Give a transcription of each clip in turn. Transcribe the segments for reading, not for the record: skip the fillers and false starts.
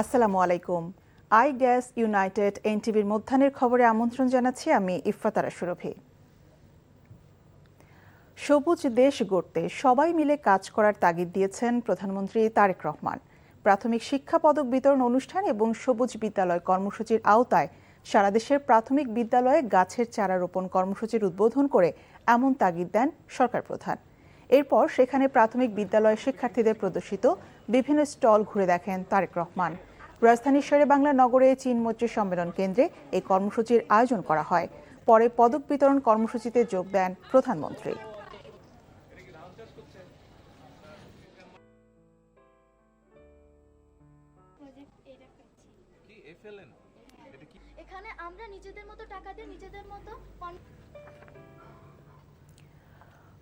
আসসালামু আলাইকুম। I gas United এনটিভির মধ্যাহ্নের খবরে আমন্ত্রণ জানাচ্ছি আমি ইফফাতারা সুরভি। সবুজ দেশ গড়তে সবাই মিলে কাজ করার তাগিদ দিয়েছেন প্রধানমন্ত্রী তারেক রহমান। প্রাথমিক শিক্ষা পদক বিতরণ অনুষ্ঠান এবং সবুজ বিদ্যালয় কর্মসূচির আওতায় সারা দেশের প্রাথমিক বিদ্যালয়ে গাছের চারা রোপণ কর্মসূচির উদ্বোধন করে এমন তাগিদ দেন সরকার প্রধান। এরপর সেখানে প্রাথমিক বিদ্যালয়ের শিক্ষার্থীদের প্রদর্শিত বিভিন্ন স্টল ঘুরে দেখেন তারেক রহমান। রাজধানীর শেরেবাংলা নগরে চীন মৈত্রী সম্মেলন কেন্দ্রে এই কর্মসূচির আয়োজন করা হয়। পরে পদক বিতরণ কর্মসূচিতে যোগ দেন প্রধানমন্ত্রী। এখানে আমরা নিজেদের মতো টাকা দিয়ে নিজেদের মতো।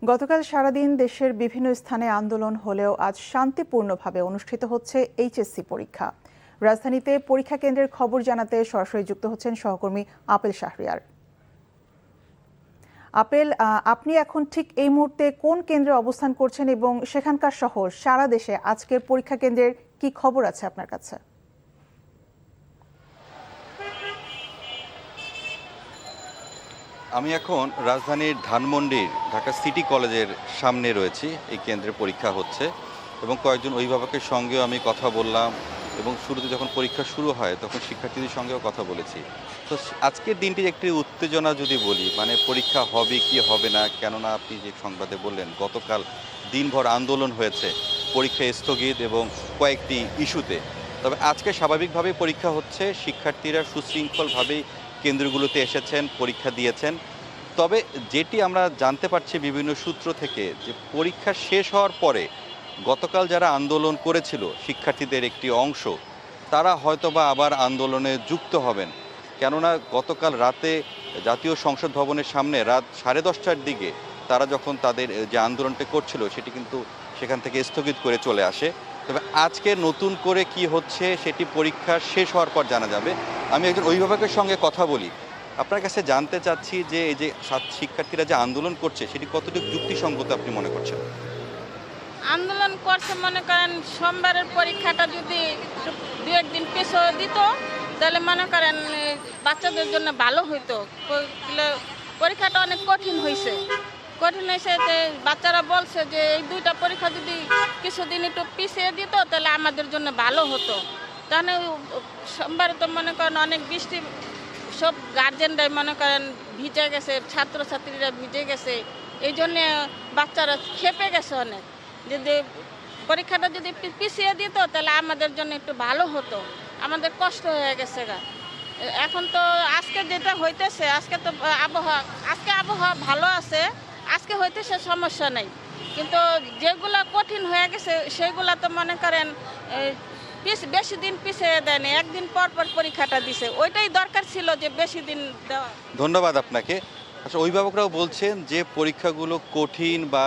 গতকাল সারাদিন দেশের বিভিন্ন স্থানে আন্দোলন হলেও আজ শান্তিপূর্ণভাবে অনুষ্ঠিত হচ্ছে এইচএসসি পরীক্ষা। রাজধানীতে পরীক্ষা কেন্দ্রের খবর জানাতে সরাসরি যুক্ত হচ্ছেন সহকর্মী আপেল শাহরিয়ার। আপেল, আপনি এখন ঠিক এই মুহূর্তে কোন কেন্দ্রে অবস্থান করছেন এবং সেখানকার সহ সারা দেশে আজকের পরীক্ষা কেন্দ্রের কি খবর আছে আপনার কাছে? আমি এখন রাজধানীর ধানমন্ডির ঢাকা সিটি কলেজের সামনে রয়েছি। এই কেন্দ্রে পরীক্ষা হচ্ছে এবং কয়েকজন অভিভাবকের সঙ্গেও আমি কথা বললাম এবং শুরুতে যখন পরীক্ষা শুরু হয় তখন শিক্ষার্থীদের সঙ্গেও কথা বলেছি। তো আজকের দিনটির একটি উত্তেজনা যদি বলি, মানে পরীক্ষা হবে কি হবে না, কেননা আপনি যে সংবাদে বললেন গতকাল দিনভর আন্দোলন হয়েছে পরীক্ষা স্থগিত এবং কয়েকটি ইস্যুতে। তবে আজকে স্বাভাবিকভাবেই পরীক্ষা হচ্ছে, শিক্ষার্থীরা সুশৃঙ্খলভাবেই কেন্দ্রগুলোতে এসেছেন, পরীক্ষা দিয়েছেন। তবে যেটি আমরা জানতে পারছি বিভিন্ন সূত্র থেকে, যে পরীক্ষা শেষ হওয়ার পরে গতকাল যারা আন্দোলন করেছিল শিক্ষার্থীদের একটি অংশ, তারা হয়তোবা আবার আন্দোলনে যুক্ত হবেন। কেননা গতকাল রাতে জাতীয় সংসদ ভবনের সামনে রাত 10:30টার দিকে তারা যখন তাদের যে আন্দোলনটা করছিল সেটি কিন্তু সেখান থেকে স্থগিত করে চলে আসে। তবে আজকে নতুন করে কি হচ্ছে সেটি পরীক্ষা শেষ হওয়ার পর জানা যাবে। আমি একজন অভিভাবকের সঙ্গে কথা বলি। আপনার কাছে জানতে চাচ্ছি যে এই যে শিক্ষার্থীরা যে আন্দোলন করছে সেটি কতটুকু যুক্তিসঙ্গত আপনি মনে করছেন? আন্দোলন করছে মনে করেন সোমবারের পরীক্ষাটা যদি দু একদিন পিছিয়ে দিত তাহলে মনে করেন বাচ্চাদের জন্য ভালো হইতো। পরীক্ষাটা অনেক কঠিন হয়েছে যে বাচ্চারা বলছে যে এই দুইটা পরীক্ষা যদি কিছুদিন একটু পিছিয়ে দিত তাহলে আমাদের জন্য ভালো হতো। তাহলে সোমবারে তো মনে করেন অনেক বৃষ্টি, সব গার্জেনরাই মনে করেন ভিজে গেছে, ছাত্রছাত্রীরা ভিজে গেছে, এই জন্যে বাচ্চারা খেপে গেছে অনেক। যদি পরীক্ষাটা যদি পিছিয়ে দিত তাহলে আমাদের জন্য একটু ভালো হতো, আমাদের কষ্ট হয়ে গেছে গা। এখন তো আজকে যেটা হইতেছে, আজকে আবহাওয়া ভালো আছে, আজকে হইতেছে সমস্যা নেই, কিন্তু যেগুলো কঠিন হয়ে গেছে সেগুলো তো মনে করেন বেশি দিন পিছিয়ে দেয়নি, একদিন পর পর পরীক্ষাটা দিছে, ওইটাই দরকার ছিল যে বেশি দিন দেওয়া। ধন্যবাদ আপনাকে। আচ্ছা, অভিভাবকরাও বলছেন যে পরীক্ষাগুলো কঠিন বা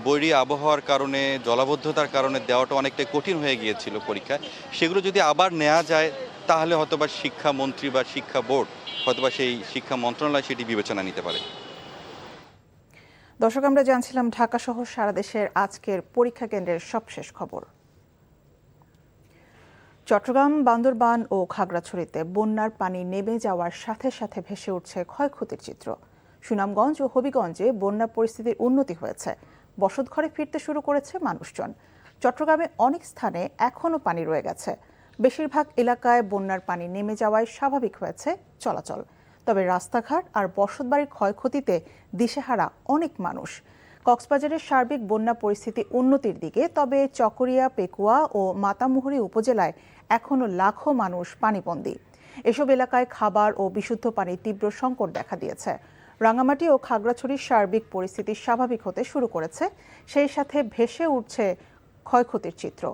বৈরী আবহাওয়ার কারণে, জলাবদ্ধতার কারণে দেওয়াটা অনেকটাই কঠিন হয়ে গিয়েছিল পরীক্ষা, সেগুলো যদি আবার নেওয়া যায় তাহলে হয়তোবা শিক্ষামন্ত্রী বা শিক্ষা বোর্ড হয়তোবা সেই শিক্ষা মন্ত্রণালয় সেটি বিবেচনা নিতে পারে। দর্শক, আমরা জানছিলাম ঢাকা সহ সারা দেশের আজকের পরীক্ষা কেন্দ্রের সবশেষ খবর। চট্টগ্রাম, বান্দরবান ও খাগড়াছড়িতে বন্যার পানি নেমে যাওয়ার সাথে সাথে ভেসে উঠছে ক্ষয়ক্ষতির চিত্র। সুনামগঞ্জ ও হবিগঞ্জে বন্যা পরিস্থিতির উন্নতি হয়েছে, বসতঘরে ফিরতে শুরু করেছে মানুষজন। চট্টগ্রামে অনেক স্থানে এখনও পানি রয়ে গেছে। বেশিরভাগ এলাকায় বন্যার পানি নেমে যাওয়ায় স্বাভাবিক হয়েছে চলাচল। তবে রাস্তাঘাট আর বসতবাড়ির ক্ষয়ক্ষতিতে দিশেহারা অনেক মানুষ। কক্সবাজারের সার্বিক বন্যা পরিস্থিতি উন্নতির দিকে, তবে চকরিয়া, পেকুয়া ও মাতামুহুরী উপজেলায় এখনও লাখো মানুষ পানিবন্দী। এসব এলাকায় খাবার ও বিশুদ্ধ পানির তীব্র সংকট দেখা দিয়েছে। রাঙামাটি ও খাগড়াছড়ির সার্বিক পরিস্থিতি স্বাভাবিক হতে শুরু করেছে, সেই সাথে ভেসে উঠছে ক্ষয়ক্ষতির চিত্র।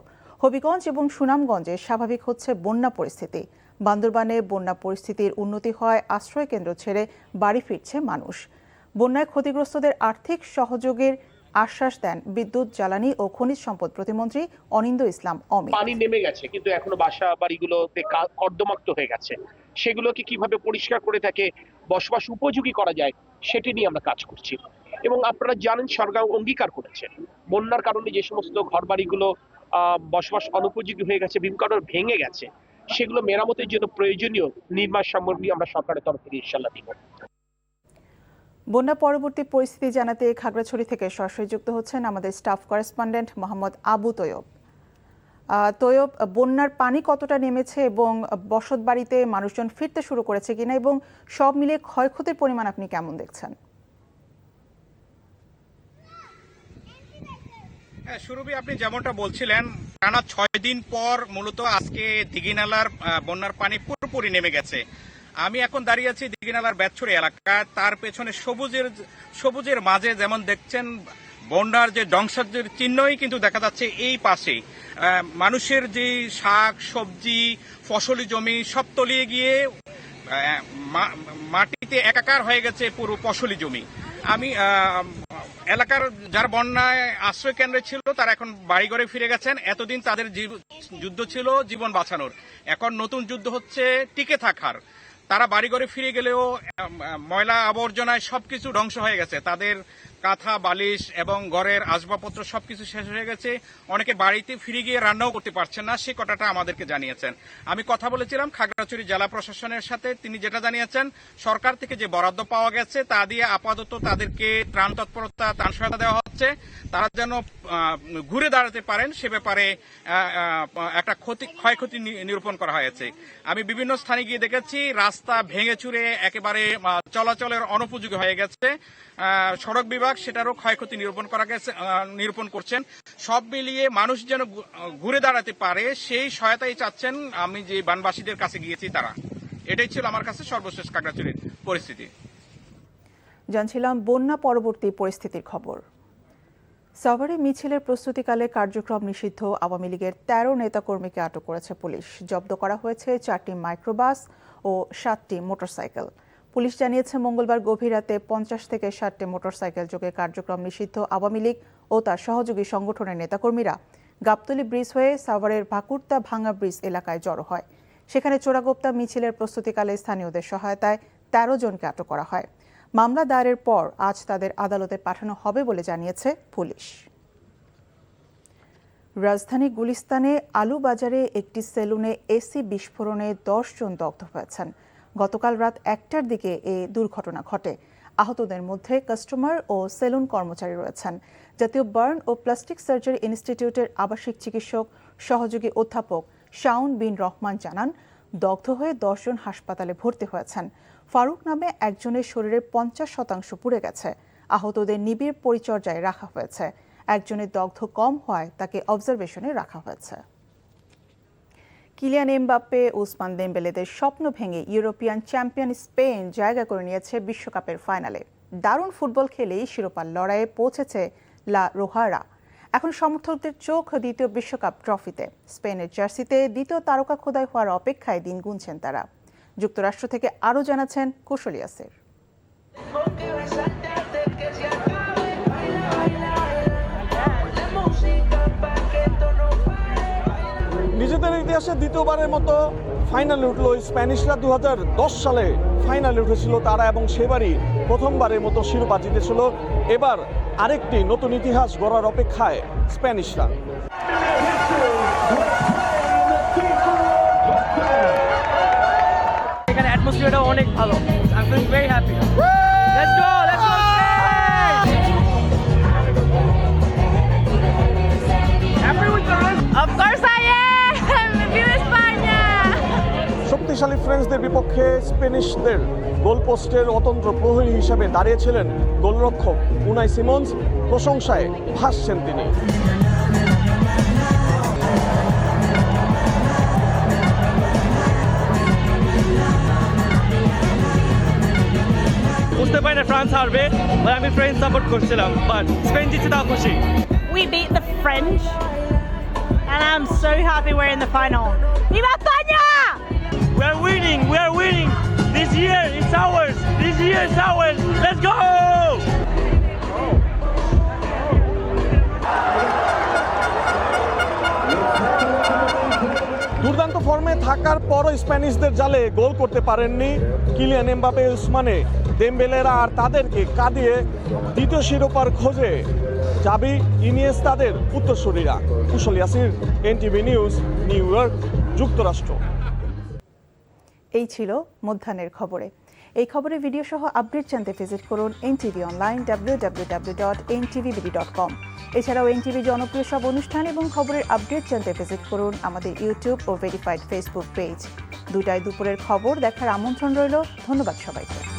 হবিগঞ্জ এবং সুনামগঞ্জে স্বাভাবিক হচ্ছে বন্যা পরিস্থিতি। বান্দরবানে বন্যা পরিস্থিতির উন্নতি হয়, আশ্রয় কেন্দ্র ছেড়ে বাড়ি ফিরছে মানুষ। বন্যায় ক্ষতিগ্রস্তদের আর্থিক সহযোগের আশ্বাস দেন বিদ্যুৎ, জ্বালানি ও খনিজ সম্পদ প্রতিমন্ত্রী অনিন্দ ইসলাম অমিত। পানি নেমে গেছে কিন্তু এখনো বাসা বাড়িগুলোতে কর্দমাক্ত হয়ে গেছে, সেগুলোকে কিভাবে পরিষ্কার করে থাকে বসবাস উপযোগী করা যায় সেটি নিয়ে আমরা কাজ করছি। এবং আপনারা জানেন সরকার অঙ্গীকার করেছে বন্যার কারণে যে সমস্ত ঘর বাড়িগুলো বসবাস অনুপযোগী হয়ে গেছে, বিভিন্ন কারণে ভেঙে গেছে, সেগুলো মেরামতের জন্য প্রয়োজনীয় নির্মাণ সামগ্রী আমরা সরকারের তরফ থেকে ইনশাল্লাহ দিব। বন্যা পরবর্তী পরিস্থিতি জানাতে খাগড়াছড়ি থেকে সরাসরি যুক্ত হচ্ছেন আমাদের স্টাফ করেসপন্ডেন্ট মোহাম্মদ আবু তৈয়ব। তৈয়ব, বন্যার পানি কতটা নেমেছে এবং বসত বাড়িতে মানুষজন ফিরতে শুরু করেছে কিনা এবং সব মিলিয়ে ক্ষয়ক্ষতির পরিমাণ আপনি কেমন দেখছেন? সুরভি, আপনি যেমনটা বলছিলেন, টানা 6 দিন পর মূলত আজকে দিঘিনালার বন্যার পানি পুরোপুরি নেমে গেছে। আমি এখন দাঁড়িয়ে আছি দিঘিনালার বেতছড়ি এলাকা। তার পেছনে সবুজের মাঝে যেমন দেখছেন বন্যার যে ধ্বংসের চিহ্নই কিন্তু দেখা যাচ্ছে এই পাশেই। মানুষের যে শাক সবজি ফসলি জমি সব তলিয়ে গিয়ে মাটিতে একাকার হয়ে গেছে পুরো ফসলি জমি। আমি এলাকার যারা বন্যায় আশ্রয় কেন্দ্রে ছিল তারা এখন বাড়িঘরে ফিরে গেছেন। এতদিন তাদের যুদ্ধ ছিল জীবন বাঁচানোর, এখন নতুন যুদ্ধ হচ্ছে টিকে থাকার। তারা বাড়িঘরে ফিরে গেলেও ময়লা আবর্জনায় সবকিছু ধ্বংস হয়ে গেছে। তাদের কাঁথা বালিশ এবং ঘরের আসবাবপত্র সবকিছু শেষ হয়ে গেছে। অনেকে বাড়িতে ফিরে গিয়ে রান্নাও করতে পারছেন না, সে কথাটা আমাদেরকে জানিয়েছেন। আমি কথা বলেছিলাম খাগড়াছড়ি জেলা প্রশাসনের সাথে, তিনি যেটা জানিয়েছেন সরকার থেকে যে বরাদ্দ পাওয়া গেছে তা দিয়ে আপাতত তাদেরকে ত্রাণ তৎপরতা ত্রাণ সহায়তা দেওয়া হচ্ছে। তারা যেন ঘুরে দাঁড়াতে পারেন সে ব্যাপারে একটা ক্ষয়ক্ষতি নিরূপণ করা হয়েছে। আমি বিভিন্ন স্থানে গিয়ে দেখেছি রাস্তা ভেঙে চুরে একেবারে চলাচলের অনুপযোগী হয়ে গেছে। সড়ক বিভাগ সেটারও ক্ষয়ক্ষতি নিরূপণ করছেন। সব মিলিয়ে মানুষ যেন ঘুরে দাঁড়াতে পারে সেই সহায়তাই চাচ্ছেন। আমি যে বানবাসীদের কাছে গিয়েছি তারা, এটাই ছিল আমার কাছে সর্বশেষ খাগড়াছড়ির পরিস্থিতি। জানছিলাম বন্যা পরবর্তী পরিস্থিতির খবর। সাভারে মিছিলের প্রস্তুতিকালে কার্যক্রম নিষিদ্ধ আওয়ামী লীগের 13 নেতাকর্মীকে আটক করেছে পুলিশ। জব্দ করা হয়েছে 4টি মাইক্রোবাস ও 7টি মোটরসাইকেল। পুলিশ জানিয়েছে মঙ্গলবার গভীর রাতে 50 থেকে 60টি মোটরসাইকেল যোগে কার্যক্রম নিষিদ্ধ আওয়ামী লীগ ও তার সহযোগী সংগঠনের নেতাকর্মীরা গাবতলী ব্রিজ হয়ে সাভারের ভাকুরতা ভাঙ্গা ব্রিজ এলাকায় জড়ো হয়। সেখানে চোরাগোপ্তা মিছিলের প্রস্তুতিকালে স্থানীয়দের সহায়তায় 13 জনকে আটক করা হয়। মামলা দায়েরের পর আজ তাদের আদালতে পাঠানো হবে বলে জানিয়েছে পুলিশ। রাজধানী গুলিস্তানে আলু বাজারে একটি সেলুনে এসি বিস্ফোরণে 10 জন দগ্ধ হয়েছেন। গতকাল রাত 1টার দিকে এই দুর্ঘটনা ঘটে। আহতদের মধ্যে কাস্টমার ও সেলুন কর্মচারী রয়েছেন। জাতীয় বার্ন ও প্লাস্টিক সার্জারি ইনস্টিটিউটের আবাসিক চিকিৎসক সহযোগী অধ্যাপক শাউন বিন রহমান জানান, দগ্ধ হয়ে 10 জন হাসপাতালে ভর্তি হয়েছেন। ফারুক নামে একজনের শরীরের 50% পুড়ে গেছে। আহতদের নিবিড় পরিচর্যায় রাখা হয়েছে। একজনের দগ্ধ কম হওয়ায় তাকে অবজারভেশনে রাখা হয়েছে। কিলিয়ান এমবাপ্পে, ওসমান দেমবেলেদের স্বপ্ন ভেঙে ইউরোপিয়ান চ্যাম্পিয়ন স্পেন জায়গা করে নিয়েছে বিশ্বকাপের ফাইনালে। দারুণ ফুটবল খেলেই শিরোপার লড়াইয়ে পৌঁছেছে লা রোহারা। এখন সমর্থকদের চোখ দ্বিতীয় বিশ্বকাপ ট্রফিতে। স্পেনের জার্সিতে দ্বিতীয় তারকা খোদাই হওয়ার অপেক্ষায় দিন গুনছেন তারা। যুক্তরাষ্ট্র থেকে আরও জানাচ্ছেন কুশল ইয়াসির। নিজেদের ইতিহাসে দ্বিতীয়বারের মতো ফাইনালে উঠল স্প্যানিশরা। 2010 সালে ফাইনালে উঠেছিল তারা এবং সেবারই প্রথমবারের মতো শিরোপা জিতেছিল। এবার আরেকটি নতুন ইতিহাস গড়ার অপেক্ষায় স্প্যানিশরা। এখানে অ্যাটমসফিয়ারটা অনেক ভালো। I am feeling very happy. Let's go Of course I am. Viva España. শক্তিশালী ফ্রেঞ্চদের বিপক্ষে স্প্যানিশদের গোলপোস্টের অতন্ত্র প্রহরী হিসেবে দাঁড়িয়েছিলেন গোলরক্ষক উনাই সিমন্স। প্রশংসায় ভাসছেন তিনি। বুঝতে পারি না ফ্রান্স হারবে, বাট আমি ফ্রেঞ্চ সাপোর্ট করছিলাম, বাট স্পেন জিতছে তাও খুশি। We beat the French and I'm so happy we're in the final. Viva España! We are winning, we are winning. This year it's ours. This year is ours. Let's go! দুর্দান্ত ফর্মে থাকার পরও স্প্যানিশদের জালে গোল করতে পারেননি কিলিয়ান এমবাপে, ওসমানে দেমবেলেরা। আর তাদেরকে কাঁদিয়ে দ্বিতীয় শিরোপার খোঁজে যাবি ইনিয়েস্তাদের উত্তরসূরিরা। Kushal Yasir, NTV News, New York, যুক্তরাষ্ট্র। এই ছিল মধ্যাহ্নের খবরে। এই খবরের ভিডিও সহ আপডেট জানতে ভিজিট করুন NTV অনলাইন www.ntvbd.com। এছাড়াও NTV জনপ্রিয় সব অনুষ্ঠান এবং খবরের আপডেট জানতে ভিজিট করুন আমাদের ইউটিউব ও ভেরিফাইড ফেসবুক পেজ। 2টায় দুপুরের খবর দেখার আমন্ত্রণ রইল। ধন্যবাদ সবাইকে।